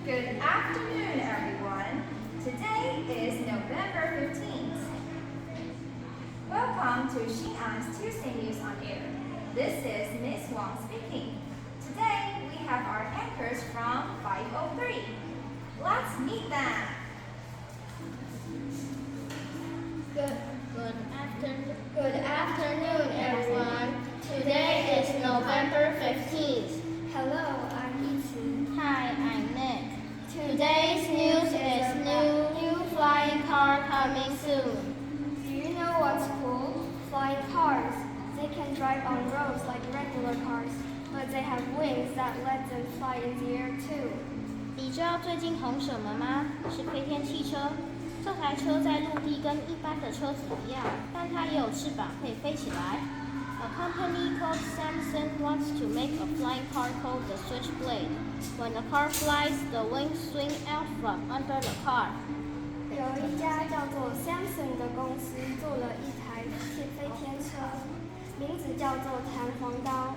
Good afternoon, everyone. Today is November 15th. Welcome to Xin'an's Tuesday News on Air. This is Miss Wang speaking. Today we have our anchors from 503. Let's meet them. Good afternoon, everyone. Today is November 15th. Hello, I'm Yici. Hi, I'm Nick. Today's news is new flying car coming soon. Do you know what's cool? Flying cars. They can drive on roads like regular cars, but they have wings that let them fly in the air too. 你知道最近红什么吗？是飞天汽车。这台车在陆地跟一般的车子一样，但它也有翅膀，可以飞起来。A company called Samsung wants to make a flying car called the Switchblade. When the car flies, the wings swing out from under the car. 有一家叫做 Samsung 的公司做了一台飞天车，名字叫做弹簧刀。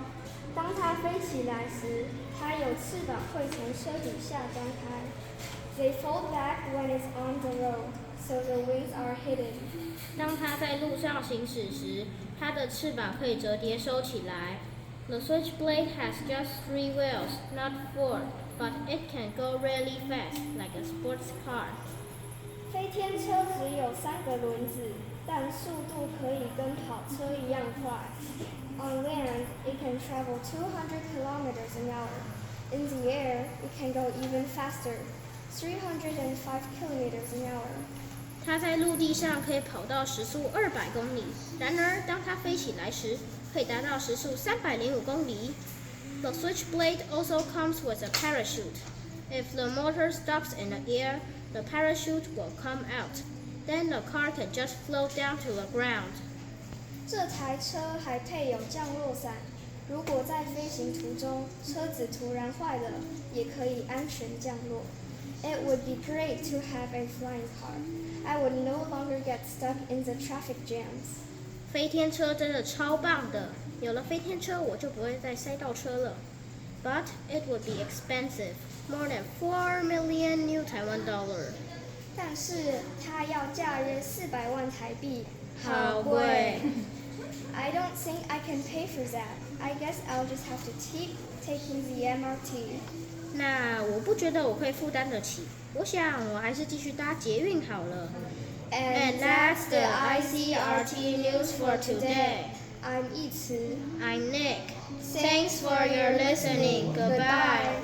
当它飞起来时，它有翅膀会从车底下张开。They fold back when it's on the road, so the wings are hidden. 当它在路上行驶时，它的翅膀可以折叠收起来。The Switchblade has just 3 wheels, not 4, but it can go really fast, like a sports car. 飞天车只有3个轮子，但速度可以跟跑车一样快。On land, it can travel 200 kilometers an hour. In the air, it can go even faster, 305 kilometers an hour. 它在陆地上可以跑到时速200公里，然而当它飞起来时，可以达到时速305公里。The Switchblade also comes with a parachute. If the motor stops in the air, the parachute will come out. Then the car can just float down to the ground. 这台车还配有降落伞，如果在飞行途中车子突然坏了，也可以安全降落。It would be great to have a flying car. I would no longer get stuck in the traffic jams. 飞天车真的超棒的，有了飞天车，我就不会再塞到车了。But it would be expensive, more than 4 million new Taiwan dollar. 但是它要价约400万台币，好贵。I don't think I can pay for that. I guess I'll just have to keep taking the MRT. 那我不觉得我会负担得起，我想我还是继续搭捷运好了。And that's the ICRT news for today. I'm Yici. I'm Nick. Thanks for your listening. Goodbye.